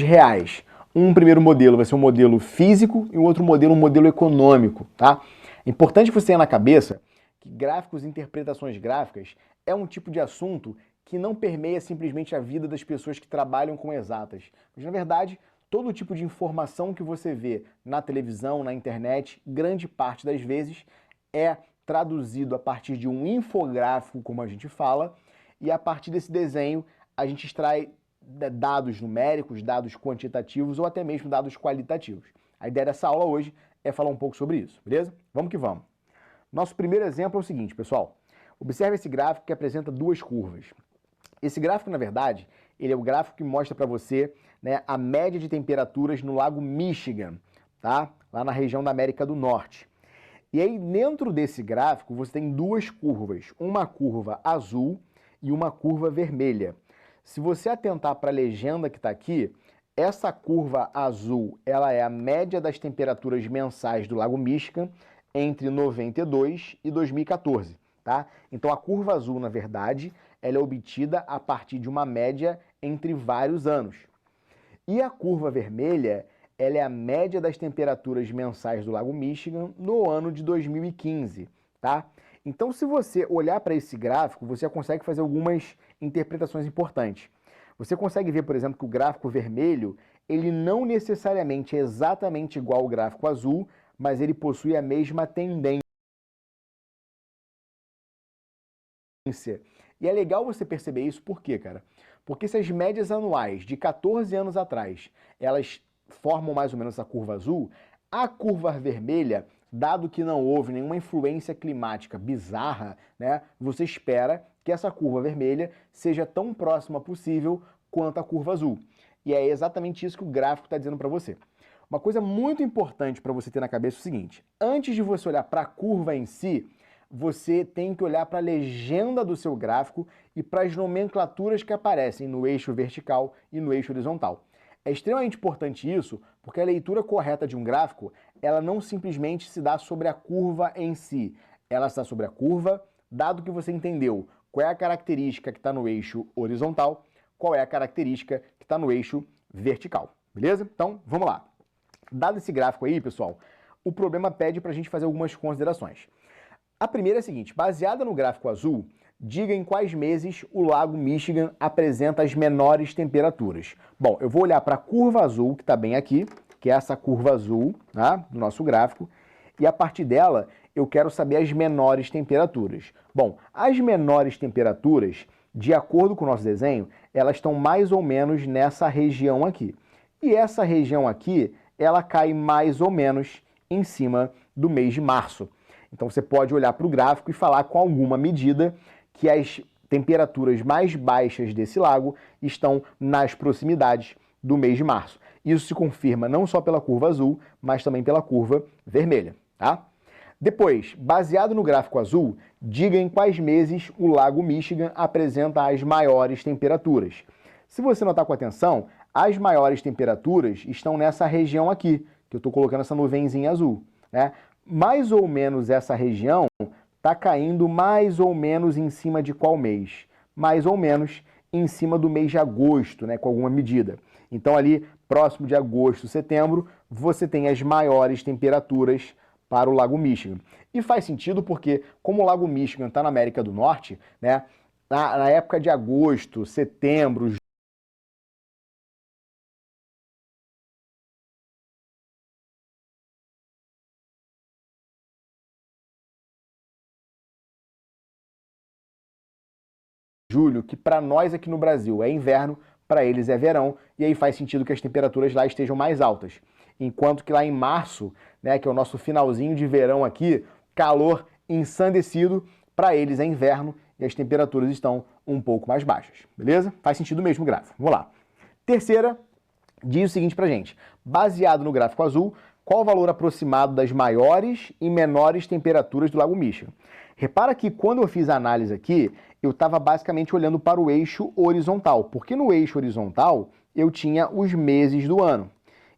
reais. Um primeiro modelo vai ser um modelo físico e o outro modelo um modelo econômico, tá? É importante que você tenha na cabeça que gráficos e interpretações gráficas é um tipo de assunto que não permeia simplesmente a vida das pessoas que trabalham com exatas. Mas, na verdade, todo tipo de informação que você vê na televisão, na internet, grande parte das vezes é traduzido a partir de um infográfico, como a gente fala, e a partir desse desenho a gente extrai dados numéricos, dados quantitativos ou até mesmo dados qualitativos. A ideia dessa aula hoje é falar um pouco sobre isso, beleza? Vamos que vamos. Nosso primeiro exemplo é o seguinte, pessoal. Observe esse gráfico que apresenta duas curvas. Esse gráfico, na verdade, ele é o gráfico que mostra para você, né, a média de temperaturas no Lago Michigan, tá? Lá na região da América do Norte. E aí, dentro desse gráfico, você tem duas curvas, uma curva azul e uma curva vermelha. Se você atentar para a legenda que está aqui, essa curva azul ela é a média das temperaturas mensais do Lago Michigan entre 92 e 2014, tá? Então a curva azul, na verdade, ela é obtida a partir de uma média entre vários anos. E a curva vermelha, ela é a média das temperaturas mensais do Lago Michigan no ano de 2015, tá? Então, se você olhar para esse gráfico, você consegue fazer algumas interpretações importantes. Você consegue ver, por exemplo, que o gráfico vermelho, ele não necessariamente é exatamente igual ao gráfico azul, mas ele possui a mesma tendência. E é legal você perceber isso, por quê, cara? Porque se as médias anuais de 14 anos atrás, elas formam mais ou menos a curva azul, a curva vermelha, dado que não houve nenhuma influência climática bizarra, né, você espera que essa curva vermelha seja tão próxima possível quanto a curva azul. E é exatamente isso que o gráfico está dizendo para você. Uma coisa muito importante para você ter na cabeça é o seguinte: antes de você olhar para a curva em si, você tem que olhar para a legenda do seu gráfico e para as nomenclaturas que aparecem no eixo vertical e no eixo horizontal. É extremamente importante isso, porque a leitura correta de um gráfico, ela não simplesmente se dá sobre a curva em si, ela se dá sobre a curva, dado que você entendeu qual é a característica que está no eixo horizontal, qual é a característica que está no eixo vertical, beleza? Então, vamos lá. Dado esse gráfico aí, pessoal, o problema pede para a gente fazer algumas considerações. A primeira é a seguinte: baseada no gráfico azul, diga em quais meses o Lago Michigan apresenta as menores temperaturas. Bom, eu vou olhar para a curva azul, que está bem aqui, que é essa curva azul, tá, do nosso gráfico, e a partir dela eu quero saber as menores temperaturas. Bom, as menores temperaturas, de acordo com o nosso desenho, elas estão mais ou menos nessa região aqui. E essa região aqui, ela cai mais ou menos em cima do mês de março. Então você pode olhar para o gráfico e falar com alguma medida que as temperaturas mais baixas desse lago estão nas proximidades do mês de março. Isso se confirma não só pela curva azul, mas também pela curva vermelha, tá? Depois, baseado no gráfico azul, diga em quais meses o Lago Michigan apresenta as maiores temperaturas. Se você notar com atenção, as maiores temperaturas estão nessa região aqui, que eu estou colocando essa nuvenzinha azul, né? Mais ou menos essa região está caindo mais ou menos em cima de qual mês? Mais ou menos em cima do mês de agosto, né, com alguma medida. Então ali, próximo de agosto, setembro, você tem as maiores temperaturas para o Lago Michigan. E faz sentido porque, como o Lago Michigan está na América do Norte, né, na época de agosto, setembro, julho, que para nós aqui no Brasil é inverno, para eles é verão, e aí faz sentido que as temperaturas lá estejam mais altas. Enquanto que lá em março, né, que é o nosso finalzinho de verão aqui, calor ensandecido, para eles é inverno e as temperaturas estão um pouco mais baixas, beleza? Faz sentido mesmo o gráfico. Vamos lá. Terceira, diz o seguinte pra gente: baseado no gráfico azul, qual o valor aproximado das maiores e menores temperaturas do Lago Michigan? Repara que quando eu fiz a análise aqui, eu estava basicamente olhando para o eixo horizontal, porque no eixo horizontal eu tinha os meses do ano.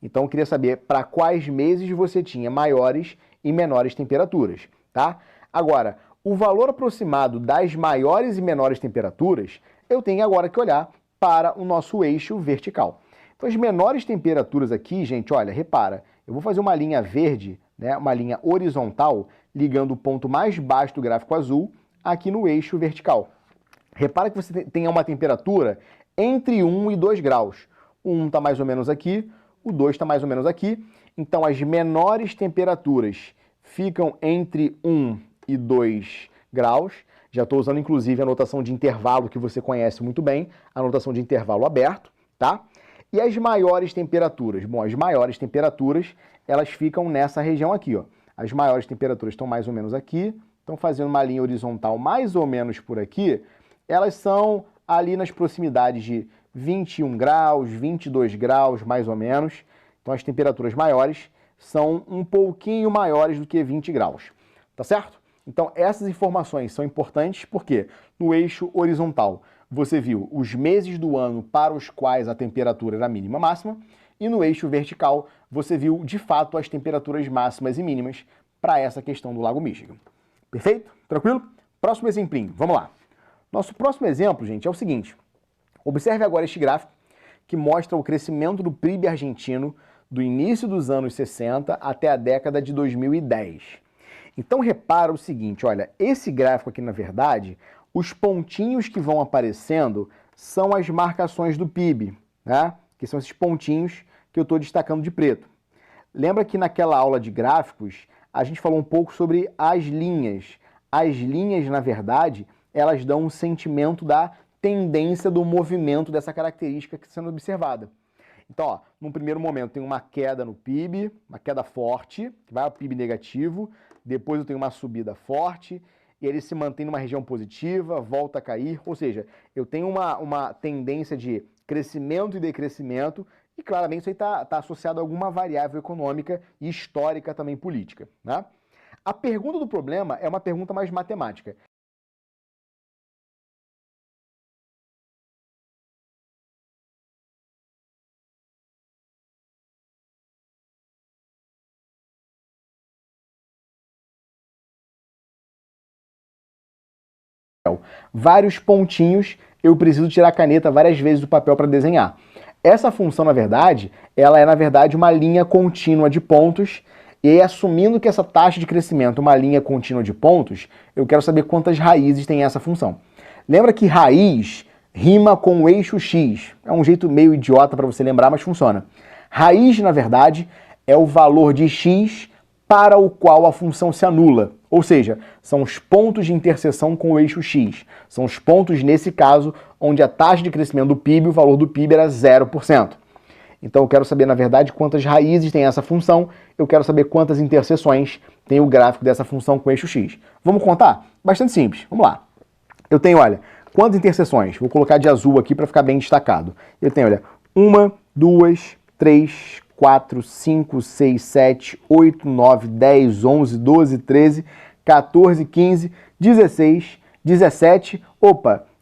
Então eu queria saber para quais meses você tinha maiores e menores temperaturas, tá? Agora, o valor aproximado das maiores e menores temperaturas, eu tenho agora que olhar para o nosso eixo vertical. Então, as menores temperaturas aqui, gente, olha, repara, eu vou fazer uma linha verde, né, uma linha horizontal, ligando o ponto mais baixo do gráfico azul aqui no eixo vertical. Repara que você tem uma temperatura entre 1 e 2 graus. O 1 está mais ou menos aqui, o 2 está mais ou menos aqui. Então, as menores temperaturas ficam entre 1 e 2 graus. Já estou usando, inclusive, a notação de intervalo que você conhece muito bem, a notação de intervalo aberto, tá? E as maiores temperaturas? Bom, as maiores temperaturas, elas ficam nessa região aqui, ó. As maiores temperaturas estão mais ou menos aqui, estão fazendo uma linha horizontal mais ou menos por aqui. Elas são ali nas proximidades de 21 graus, 22 graus, mais ou menos. Então, as temperaturas maiores são um pouquinho maiores do que 20 graus, tá certo? Então, essas informações são importantes porque no eixo horizontal você viu os meses do ano para os quais a temperatura era mínima máxima, e no eixo vertical você viu, de fato, as temperaturas máximas e mínimas para essa questão do Lago Michigan. Perfeito? Tranquilo? Próximo exemplinho, vamos lá. Nosso próximo exemplo, gente, é o seguinte. Observe agora este gráfico que mostra o crescimento do PIB argentino do início dos anos 60 até a década de 2010. Então, repara o seguinte, olha, esse gráfico aqui, na verdade, os pontinhos que vão aparecendo são as marcações do PIB, né? Que são esses pontinhos que eu estou destacando de preto. Lembra que naquela aula de gráficos, a gente falou um pouco sobre as linhas. As linhas, na verdade, elas dão um sentimento da tendência do movimento dessa característica que está sendo observada. Então, ó, num primeiro momento tem uma queda no PIB, uma queda forte, que vai ao PIB negativo, depois eu tenho uma subida forte, e ele se mantém numa região positiva, volta a cair, ou seja, eu tenho uma tendência de crescimento e decrescimento, e claramente isso aí está associado a alguma variável econômica e histórica também política, né? A pergunta do problema é uma pergunta mais matemática. Vários pontinhos, eu preciso tirar a caneta várias vezes do papel para desenhar. Essa função, na verdade, ela é, na verdade, uma linha contínua de pontos, e aí, assumindo que essa taxa de crescimento é uma linha contínua de pontos, eu quero saber quantas raízes tem essa função. Lembra que raiz rima com o eixo x. É um jeito meio idiota para você lembrar, mas funciona. Raiz, na verdade, é o valor de x para o qual a função se anula. Ou seja, são os pontos de interseção com o eixo x. São os pontos, nesse caso, onde a taxa de crescimento do PIB, o valor do PIB era 0%. Então eu quero saber, na verdade, quantas raízes tem essa função, eu quero saber quantas interseções tem o gráfico dessa função com o eixo x. Vamos contar? Bastante simples. Vamos lá. Eu tenho, olha, quantas interseções? Vou colocar de azul aqui para ficar bem destacado. Eu tenho, olha, 1, 2, 3, 4, 5, 6, 7, 8, 9, 10, 11, 12, 13, 14, 15, 16, 17,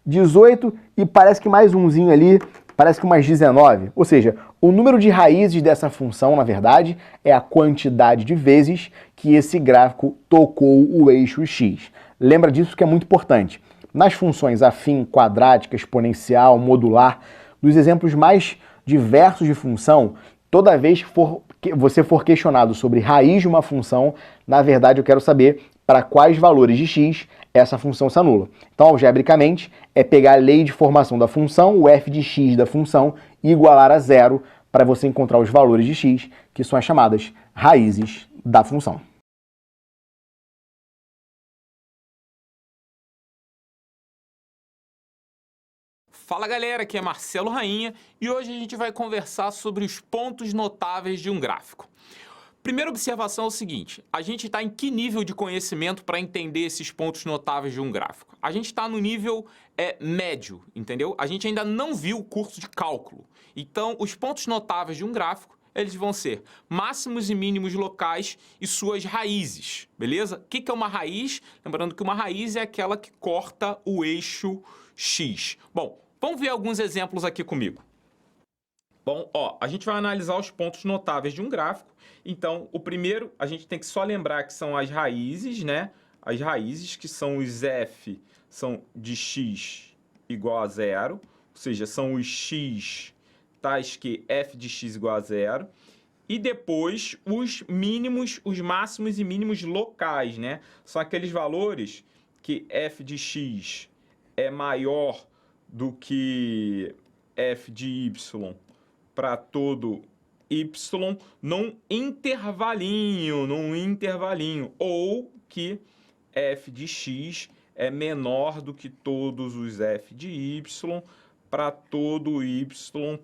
18 e parece que mais umzinho ali, parece que mais 19. Ou seja, o número de raízes dessa função, na verdade, é a quantidade de vezes que esse gráfico tocou o eixo x. Lembra disso que é muito importante. Nas funções afim, quadrática, exponencial, modular, dos exemplos mais diversos de função, toda vez que você for questionado sobre raiz de uma função, na verdade eu quero saber para quais valores de x essa função se anula. Então, algebricamente, é pegar a lei de formação da função, o f de x da função, e igualar a zero para você encontrar os valores de x, que são as chamadas raízes da função. Fala galera, aqui é Marcelo Rainha e hoje a gente vai conversar sobre os pontos notáveis de um gráfico. Primeira observação é o seguinte, a gente está em que nível de conhecimento para entender esses pontos notáveis de um gráfico? A gente está no nível médio, entendeu? A gente ainda não viu o curso de cálculo. Então, os pontos notáveis de um gráfico, eles vão ser máximos e mínimos locais e suas raízes, beleza? O que é uma raiz? Lembrando que uma raiz é aquela que corta o eixo X. Bom, vamos ver alguns exemplos aqui comigo. Bom, ó, a gente vai analisar os pontos notáveis de um gráfico. Então, o primeiro, a gente tem que só lembrar que são as raízes, né? As raízes, que são os f, são de x igual a 0, ou seja, são os x tais que f de x igual a zero, e depois os mínimos, os máximos e mínimos locais, né? São aqueles valores que f de x é maior do que f de y para todo y num intervalinho, ou que f de x é menor do que todos os f de y para todo y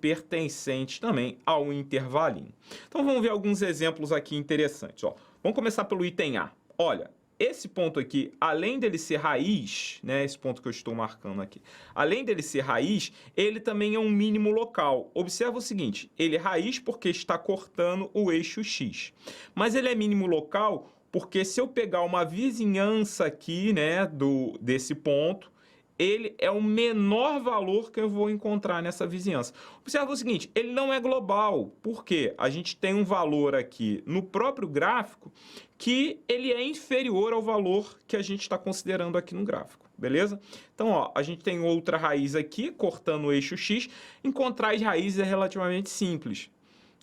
pertencente também ao intervalinho. Então vamos ver alguns exemplos aqui interessantes. Ó. Vamos começar pelo item A. Olha, esse ponto aqui, além dele ser raiz, né, esse ponto que eu estou marcando aqui, além dele ser raiz, ele também é um mínimo local. Observa o seguinte, ele é raiz porque está cortando o eixo x, mas ele é mínimo local porque se eu pegar uma vizinhança aqui, né, desse ponto, ele é o menor valor que eu vou encontrar nessa vizinhança. Observa o seguinte, ele não é global, porque a gente tem um valor aqui no próprio gráfico que ele é inferior ao valor que a gente está considerando aqui no gráfico, beleza? Então, ó, a gente tem outra raiz aqui, cortando o eixo x, encontrar as raízes é relativamente simples.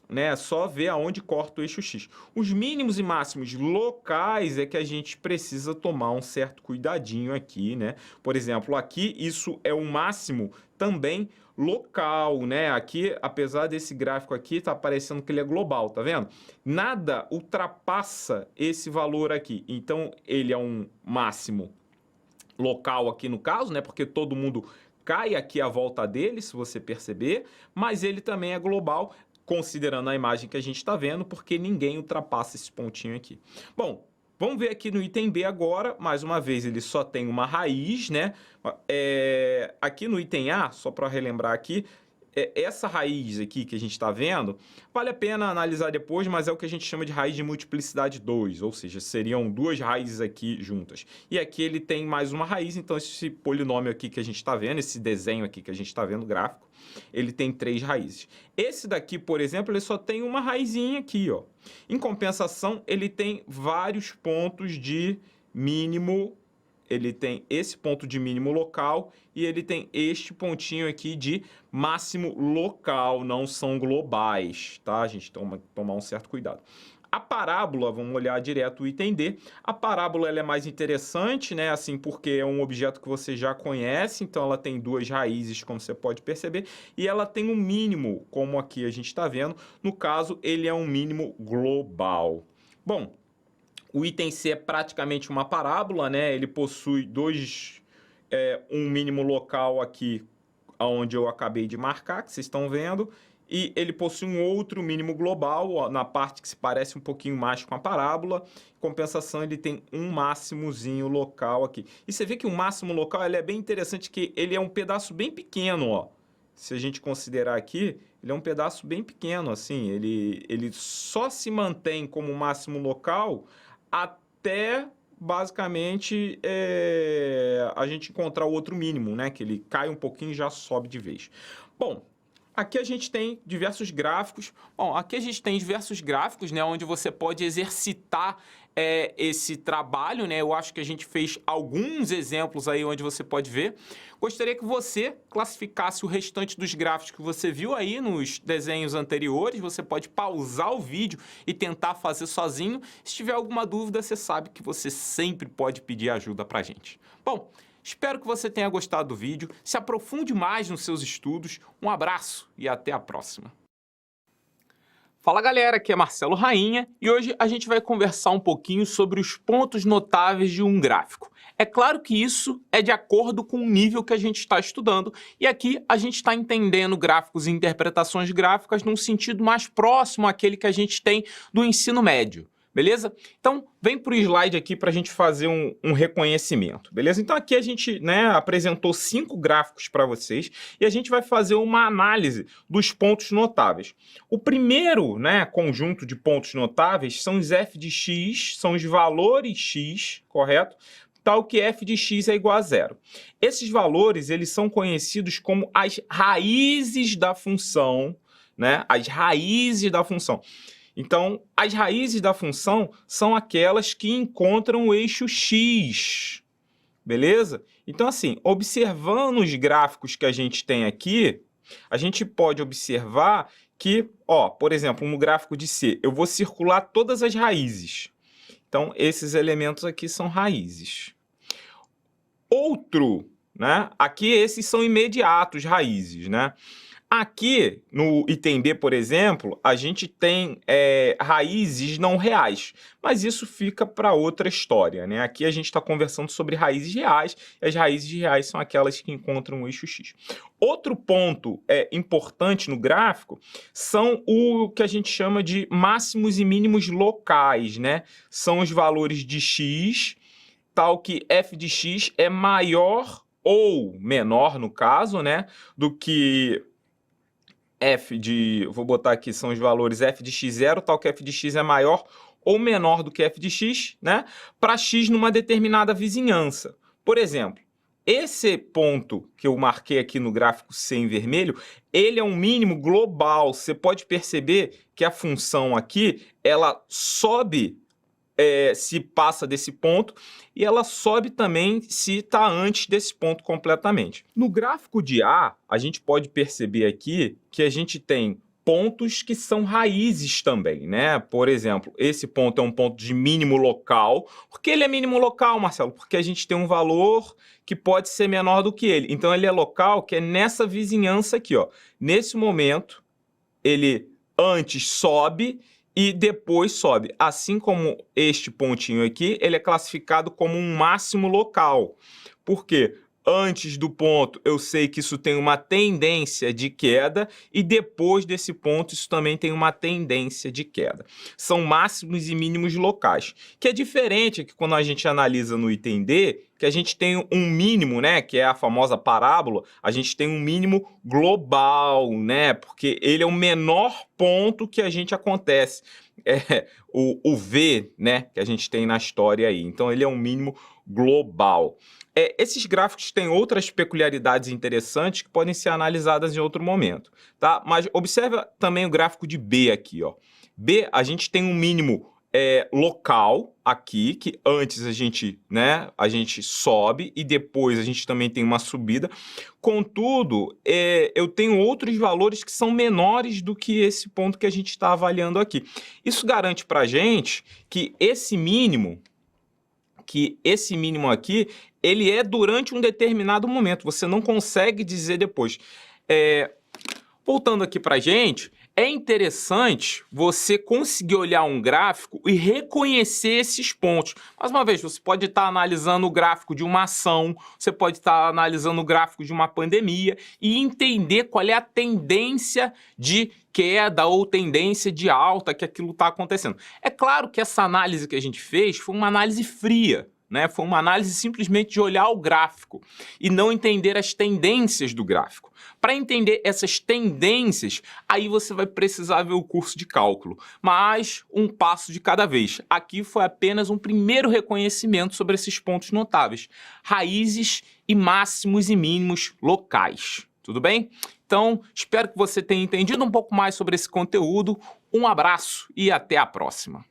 Né? Só ver aonde corta o eixo x. Os mínimos e máximos locais é que a gente precisa tomar um certo cuidadinho aqui, né? Por exemplo, aqui isso é o máximo também local, né? Aqui, apesar desse gráfico aqui, tá parecendo que ele é global, tá vendo? Nada ultrapassa esse valor aqui. Então, ele é um máximo local aqui no caso, né? Porque todo mundo cai aqui à volta dele, se você perceber, mas ele também é global, considerando a imagem que a gente está vendo, porque ninguém ultrapassa esse pontinho aqui. Bom, vamos ver aqui no item B agora, mais uma vez ele só tem uma raiz, né? Aqui no item A, só para relembrar aqui, essa raiz aqui que a gente está vendo, vale a pena analisar depois, mas é o que a gente chama de raiz de multiplicidade 2, ou seja, seriam duas raízes aqui juntas. E aqui ele tem mais uma raiz, então esse polinômio aqui que a gente está vendo, esse desenho aqui que a gente está vendo, gráfico, ele tem 3 raízes. Esse daqui, por exemplo, ele só tem uma raizinha aqui, ó. Em compensação, ele tem vários pontos de mínimo. Ele tem esse ponto de mínimo local e ele tem este pontinho aqui de máximo local, não são globais, tá? A gente tem que tomar um certo cuidado. A parábola, vamos olhar direto o item D. A parábola ela é mais interessante, né? Assim, porque é um objeto que você já conhece, então ela tem duas raízes, como você pode perceber, e ela tem um mínimo, como aqui a gente está vendo. No caso, ele é um mínimo global. Bom, o item C é praticamente uma parábola, né? Ele possui um mínimo local aqui, onde eu acabei de marcar, que vocês estão vendo, e ele possui um outro mínimo global, ó, na parte que se parece um pouquinho mais com a parábola. Em compensação, ele tem um máximozinho local aqui. E você vê que o máximo local ele é bem interessante, que ele é um pedaço bem pequeno, ó. Se a gente considerar aqui, ele é um pedaço bem pequeno, assim. Ele só se mantém como máximo local até, basicamente, a gente encontrar o outro mínimo, né? Que ele cai um pouquinho e já sobe de vez. Bom, aqui a gente tem diversos gráficos. Bom, aqui a gente tem diversos gráficos, né? Onde você pode exercitar esse trabalho, né? Eu acho que a gente fez alguns exemplos aí onde você pode ver. Gostaria que você classificasse o restante dos gráficos que você viu aí nos desenhos anteriores. Você pode pausar o vídeo e tentar fazer sozinho. Se tiver alguma dúvida, você sabe que você sempre pode pedir ajuda pra gente. Bom, espero que você tenha gostado do vídeo. Se aprofunde mais nos seus estudos. Um abraço e até a próxima. Fala galera, aqui é Marcelo Rainha e hoje a gente vai conversar um pouquinho sobre os pontos notáveis de um gráfico. É claro que isso é de acordo com o nível que a gente está estudando e aqui a gente está entendendo gráficos e interpretações gráficas num sentido mais próximo àquele que a gente tem do ensino médio. Beleza? Então, vem para o slide aqui para a gente fazer um reconhecimento, beleza? Então, aqui a gente, né, apresentou 5 gráficos para vocês e a gente vai fazer uma análise dos pontos notáveis. O primeiro, né, conjunto de pontos notáveis são os f de x, são os valores x, correto? Tal que f de x é igual a 0. Esses valores, eles são conhecidos como as raízes da função, né? As raízes da função. Então, as raízes da função são aquelas que encontram o eixo x, beleza? Então, assim, observando os gráficos que a gente tem aqui, a gente pode observar que, ó, por exemplo, no gráfico de C, eu vou circular todas as raízes. Então, esses elementos aqui são raízes. Outro, né? Aqui esses são imediatos, raízes, né? Aqui, no item B, por exemplo, a gente tem raízes não reais, mas isso fica para outra história, né? Aqui a gente está conversando sobre raízes reais, e as raízes reais são aquelas que encontram o eixo X. Outro ponto importante no gráfico são o que a gente chama de máximos e mínimos locais, né? São os valores de X, tal que f de X é maior ou menor, no caso, né? Do que vou botar aqui, são os valores f de x0, tal que f de x é maior ou menor do que f de x, né? Para x numa determinada vizinhança. Por exemplo, esse ponto que eu marquei aqui no gráfico C em vermelho, ele é um mínimo global. Você pode perceber que a função aqui, ela sobe se passa desse ponto, e ela sobe também se está antes desse ponto completamente. No gráfico de A, a gente pode perceber aqui que a gente tem pontos que são raízes também, né? Por exemplo, esse ponto é um ponto de mínimo local. Por que ele é mínimo local, Marcelo? Porque a gente tem um valor que pode ser menor do que ele. Então, ele é local, que é nessa vizinhança aqui, ó. Nesse momento, ele antes sobe e depois sobe. Assim como este pontinho aqui, ele é classificado como um máximo local. Por quê? Antes do ponto, eu sei que isso tem uma tendência de queda, e depois desse ponto, isso também tem uma tendência de queda. São máximos e mínimos locais, que é diferente aqui quando a gente analisa no item D, que a gente tem um mínimo, né, que é a famosa parábola, a gente tem um mínimo global, né, porque ele é o menor ponto que a gente acontece. O V, né, que a gente tem na história aí. Então, ele é um mínimo global. Esses gráficos têm outras peculiaridades interessantes que podem ser analisadas em outro momento, tá? Mas observa também o gráfico de B aqui, ó. B, a gente tem um mínimo local aqui, que antes a gente sobe e depois a gente também tem uma subida. Contudo, eu tenho outros valores que são menores do que esse ponto que a gente está avaliando aqui. Isso garante para a gente que esse mínimo aqui, ele é durante um determinado momento. Você não consegue dizer depois. Voltando aqui para a gente, é interessante você conseguir olhar um gráfico e reconhecer esses pontos. Mais uma vez, você pode estar analisando o gráfico de uma ação, você pode estar analisando o gráfico de uma pandemia e entender qual é a tendência de queda ou tendência de alta que aquilo está acontecendo. É claro que essa análise que a gente fez foi uma análise fria, né? Foi uma análise simplesmente de olhar o gráfico e não entender as tendências do gráfico. Para entender essas tendências, aí você vai precisar ver o curso de cálculo, mas um passo de cada vez. Aqui foi apenas um primeiro reconhecimento sobre esses pontos notáveis, raízes e máximos e mínimos locais. Tudo bem? Então, espero que você tenha entendido um pouco mais sobre esse conteúdo. Um abraço e até a próxima.